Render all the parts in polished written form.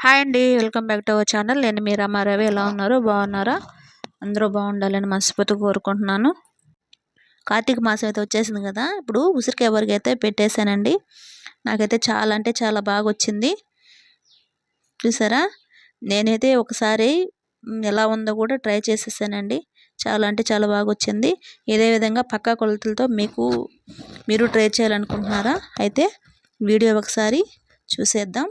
Hi అండి, welcome back to our channel. నేను మీ రమారవి. ఎలా ఉన్నారు? బాగున్నారా? అందరూ బాగుండాలని మనస్ఫూర్తిగా కోరుకుంటున్నాను. కార్తీక మాసం అయితే వచ్చేసింది కదా. ఇప్పుడు ఉసిరికాయ వరకు అయితే పెట్టేశానండి. నాకైతే చాలా అంటే చాలా బాగా వచ్చింది. చూసారా? నేనైతే ఒకసారి ఎలా ఉందో కూడా ట్రై చేసేసానండి. చాలా అంటే చాలా బాగా వచ్చింది. ఇదే విధంగా పక్కా కొలతలతో మీరు ట్రై చేయాలనుకుంటున్నారా? అయితే వీడియో ఒకసారి చూసేద్దాం.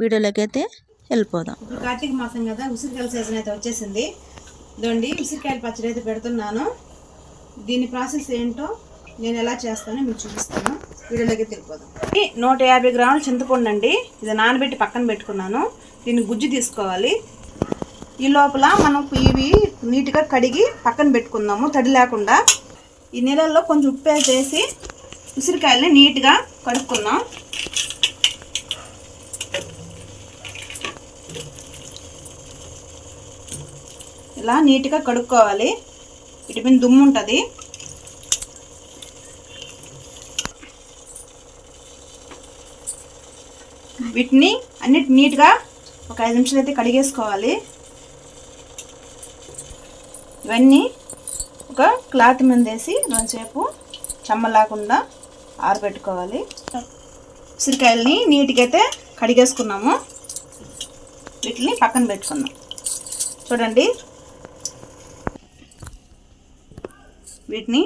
వీడియోలోకి అయితే వెళ్ళిపోదాం. ఇప్పుడు కార్తీక మాసం కదా, ఉసిరికాయల సీజన్ అయితే వచ్చేసింది. ఇదండి ఉసిరికాయల పచ్చడి అయితే పెడుతున్నాను. దీని ప్రాసెస్ ఏంటో నేను ఎలా చేస్తానో మీకు చూపిస్తాను. వీడియోలోకి వెళ్ళిపోదాం. 150 గ్రాముల చింతపండు అండి. ఇది నానబెట్టి పక్కన పెట్టుకున్నాను. దీన్ని గుజ్జు తీసుకోవాలి. ఈ లోపల మనం ఇవి నీట్గా కడిగి పక్కన పెట్టుకుందాము, తడి లేకుండా. ఈ నీళ్ళల్లో కొంచెం ఉప్పు వేసేసి ఉసిరికాయలని నీట్గా కడుక్కుందాం. ఇలా నీట్గా కడుక్కోవాలి. వీటి మీద దుమ్ము ఉంటుంది. వీటిని అన్నిటి నీట్గా ఒక 5 నిమిషాలు అయితే కడిగేసుకోవాలి. ఇవన్నీ ఒక క్లాత్ మీద వేసి కొంచెంసేపు చెమ్మ లేకుండా ఆరబెట్టుకోవాలి. ఉసిరికాయలని నీట్గా అయితే కడిగేసుకున్నాము. వీటిని పక్కన పెట్టుకుందాం. చూడండి, వీటిని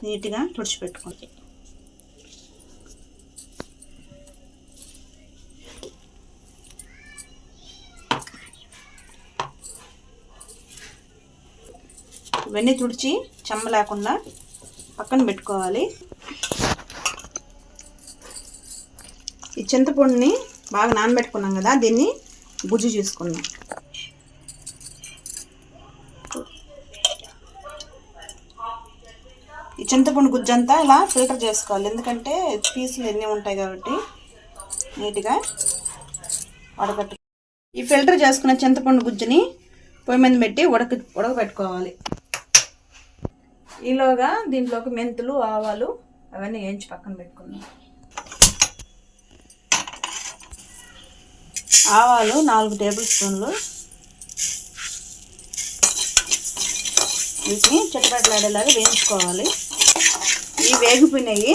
నీట్గా తుడిచిపెట్టుకోండి. ఇవన్నీ తుడిచి చెమ్మ లేకుండా పక్కన పెట్టుకోవాలి. ఈ చింతపండుని బాగా నానబెట్టుకున్నాం కదా, దీన్ని గుజ్జు చేసుకుందాం. ఈ చింతపండు గుజ్జు అంతా ఇలా ఫిల్టర్ చేసుకోవాలి. ఎందుకంటే పీసులు ఎన్ని ఉంటాయి కాబట్టి నీట్గా వడకట్టు. ఈ ఫిల్టర్ చేసుకున్న చింతపండు గుజ్జుని పొయ్యి మీద పెట్టి ఉడకబెట్టుకోవాలి. ఈలోగా దీంట్లోకి మెంతులు, ఆవాలు అవన్నీ వేయించి పక్కన పెట్టుకుందాం. ఆవాలు 4 టేబుల్ స్పూన్లు. వీటిని చిట్టపట్టలాడేలాగా వేయించుకోవాలి. ఇవి వేగిపోయినాయి.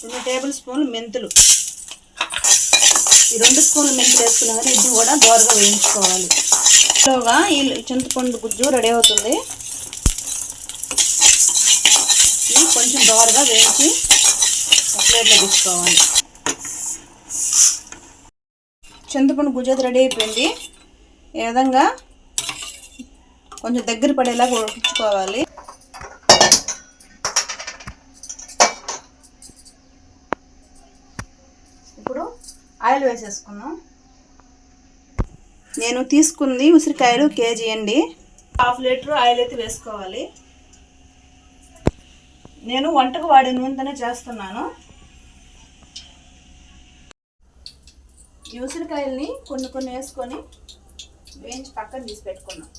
2 టేబుల్ స్పూన్లు మెంతులు. ఈ 2 స్పూన్లు మెంతులు వేసుకున్నా కానీ ఇది కూడా దోరగా వేయించుకోవాలి. ఇలాగా ఈ చింతపండు గుజ్జు రెడీ అవుతుంది. ఇది కొంచెం దోరగా వేయించి ప్లేట్లో తీసుకోవాలి. చింతపండు గుజ్జు అయితే రెడీ అయిపోయింది. ఈ విధంగా కొంచెం దగ్గర పడేలాగా ఉడికించుకోవాలి. ఇప్పుడు ఆయిల్ వేసేసుకున్నాం. నేను తీసుకుంది ఉసిరికాయలు కేజీ అండి. 1/2 లీటర్ ఆయిల్ అయితే వేసుకోవాలి. నేను వంటకు వాడే నూనెతోనే చేస్తున్నాను. ఈ ఉసిరికాయల్ని కొన్ని వేసుకొని వేయించి పక్కన తీసి పెట్టుకున్నాం.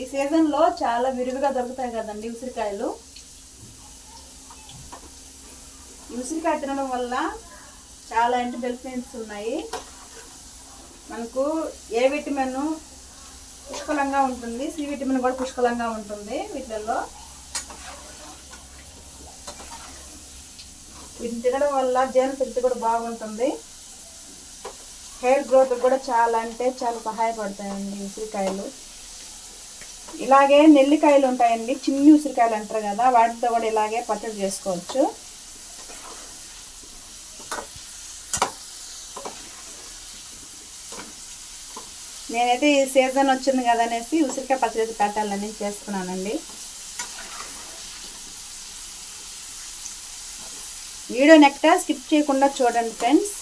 ఈ సీజన్లో చాలా విరివిగా దొరుకుతాయి కదండి ఉసిరికాయలు. ఈ ఉసిరికాయ తినడం వల్ల చాలా బెనిఫిట్స్ ఉన్నాయి. మనకు ఏ విటమిన్ పుష్కలంగా ఉంటుంది, సి విటమిన్ కూడా పుష్కలంగా ఉంటుంది వీటిల్లో. వీటిని తినడం వల్ల జీర్ణశక్తి కూడా బాగుంటుంది. హెయిర్ గ్రోత్ కూడా చాలా చాలా సహాయపడతాయండి ఉసిరికాయలు. ఇలాగే నెల్లికాయలు ఉంటాయండి, చిన్ని ఉసిరికాయలు అంటారు కదా, వాటితో కూడా ఇలాగే పచ్చడి చేసుకోవచ్చు. నేనైతే ఈ సీజన్ వచ్చింది కదా అనేసి ఉసిరికాయ పచ్చడి పెట్టాలని చేస్తున్నానండి. వీడియో నెక్స్ట్ స్కిప్ చేయకుండా చూడండి ఫ్రెండ్స్.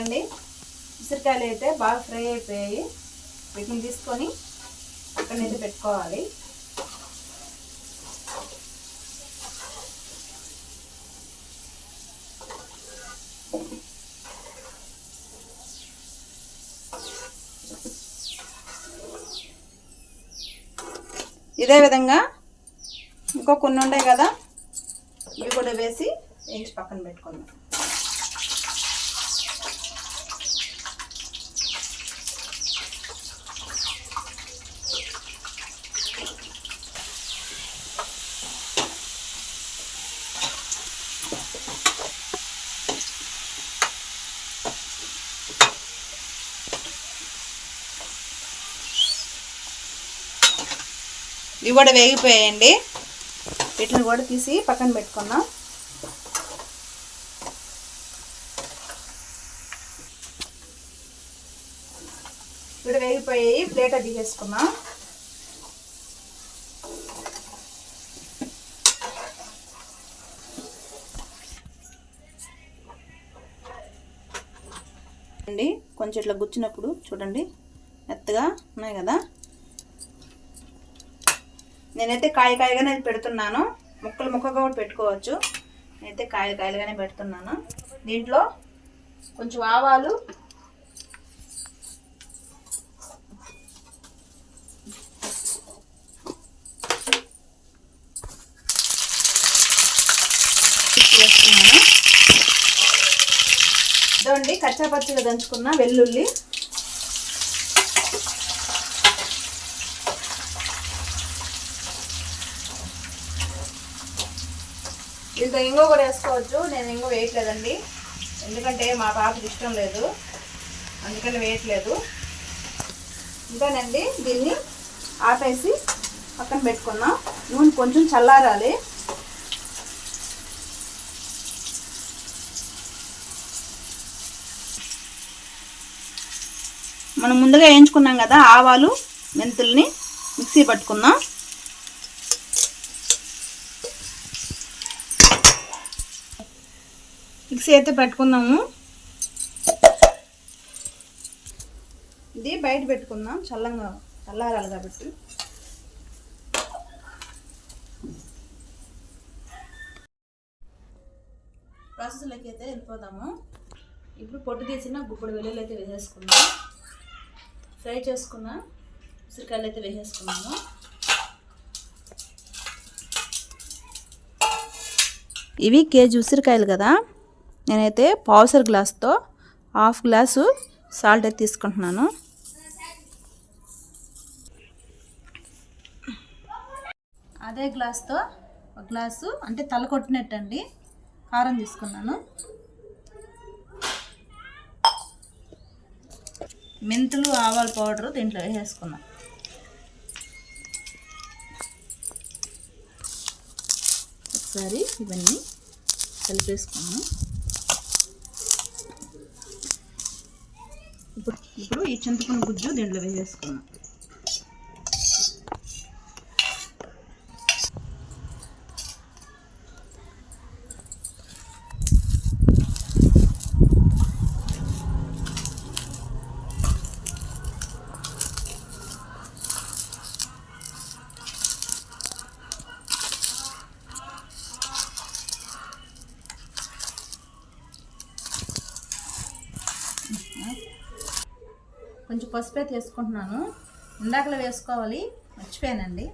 ఇదండి ఉసిరికాయలు అయితే బాగా ఫ్రై అయిపోయాయి. వీటిని తీసుకొని పక్కనైతే పెట్టుకోవాలి. ఇదే విధంగా ఇంకో కొన్ని ఉన్నాయి కదా, ఇవి కూడా వేసి వేయించి పక్కన పెట్టుకుందాం. ఇవి కూడా వేగిపోయాయండి. వీటిని కూడా తీసి పక్కన పెట్టుకున్నాం. ఇప్పుడు వేగిపోయాయి, ప్లేట్ అది తీసేసుకున్నాం. అండి కొంచెం ఇట్లా గుచ్చినప్పుడు చూడండి మెత్తగా ఉన్నాయి కదా. నేనైతే కాయగానే పెడుతున్నాను, ముక్కలు ముక్కగా కూడా పెట్టుకోవచ్చు. నేనైతే కాయలుగానే పెడుతున్నాను. దీంట్లో కొంచెం ఆవాలు, వేస్తున్నాను. ఇదండి కచ్చాపచ్చిగా దంచుకున్న వెల్లుల్లి, దీంతో ఇంగో కూడా వేసుకోవచ్చు. నేను ఇంగో వేయట్లేదండి, ఎందుకంటే మా పాపకి ఇష్టం లేదు, అందుకని వేయట్లేదు. ఇంకానండి దీన్ని ఆపేసి పక్కన పెట్టుకున్నాం. నూనె కొంచెం చల్లారాలి. మనం ముందుగా వేయించుకున్నాం కదా ఆవాలు మెంతుల్ని మిక్సీ పట్టుకుందాం. మిక్సీ అయితే పెట్టుకుందాము. ఇది బయట పెట్టుకుందాం, చల్లారాలి కాబట్టి. ప్రాసెస్లోకి అయితే వెళ్ళిపోదాము. ఇప్పుడు పొట్టు తీసిన గుప్పుడు వెల్లుల్లి అయితే వేసేసుకుందాం. ఫ్రై చేసుకున్న ఉసిరికాయలు అయితే వేసేసుకున్నాము. ఇవి కేజీ ఉసిరికాయలు కదా, నేనైతే పావుసర్ గ్లాస్తో హాఫ్ గ్లాసు సాల్ట్ అయితే తీసుకుంటున్నాను. అదే గ్లాస్తో ఒక గ్లాసు అంటే తల కొట్టినట్టండి కారం తీసుకున్నాను. మెంతులు ఆవాల పౌడరు దీంట్లో వేసేసుకున్నాం. ఒకసారి ఇవన్నీ కలిపేసుకున్నాం. ఇప్పుడు ఈ చింతపండు గుజ్జు దీంట్లో వేసేసుకున్నాం. కొంచెం పసుపు అయితే వేసుకుంటున్నాను, ఇందాకలో వేసుకోవాలి మర్చిపోయానండి.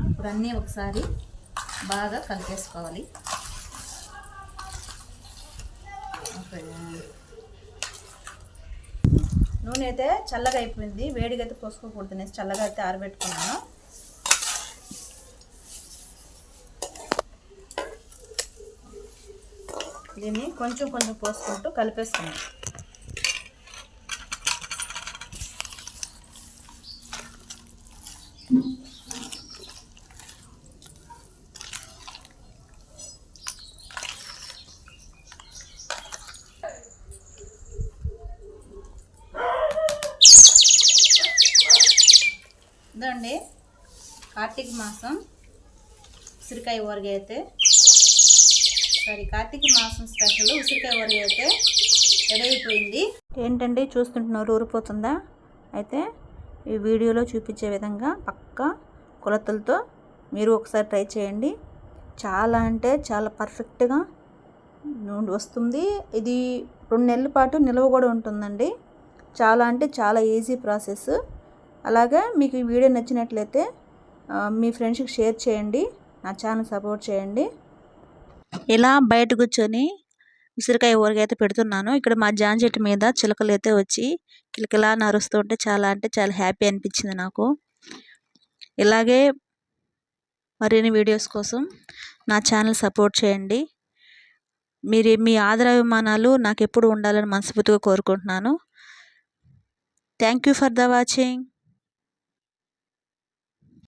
ఇప్పుడు అన్నీ ఒకసారి బాగా కలిపేసుకోవాలి. నూనె అయితే చల్లగా అయిపోయింది, వేడిగా అయితే పోసుకోకూడదు అనేసి చల్లగా అయితే ఆరబెట్టుకున్నాను. దీన్ని కొంచెం కొంచెం పోసుకుంటూ కలిపేసుకున్నాం. ఇదండి కార్తీక మాసం ఉసిరికాయ ఊరగాయ అయితే కార్తీక మాసం స్పెషల్ ఉసిరికాయ ఊరగాయ అయితే రెడీ అయిపోయింది. ఏంటండి చూస్తుంటున్నారు, ఊరిపోతుందా? అయితే ఈ వీడియోలో చూపించే విధంగా పక్కా కొలతలతో మీరు ఒకసారి ట్రై చేయండి. చాలా అంటే చాలా పర్ఫెక్ట్గా వస్తుంది. ఇది 2 నెలల పాటు నిల్వ కూడా ఉంటుందండి. చాలా అంటే చాలా ఈజీ ప్రాసెస్. అలాగే మీకు ఈ వీడియో నచ్చినట్లయితే మీ ఫ్రెండ్స్కి షేర్ చేయండి, నా ఛానల్ సపోర్ట్ చేయండి. ఇలా బయట కూర్చొని ఉసిరికాయ ఊరగాయ అయితే పెడుతున్నాను. ఇక్కడ మా జామ చెట్టు మీద చిలకలు అయితే వచ్చి కిలకిలా నరుస్తుంటే చాలా అంటే చాలా హ్యాపీ అనిపించింది నాకు. ఇలాగే మరిన్ని వీడియోస్ కోసం నా ఛానల్ సపోర్ట్ చేయండి. మీ ఆదరాభిమానాలు నాకు ఎప్పుడు ఉండాలని మనస్ఫూర్తిగా కోరుకుంటున్నాను. Thank you for the watching.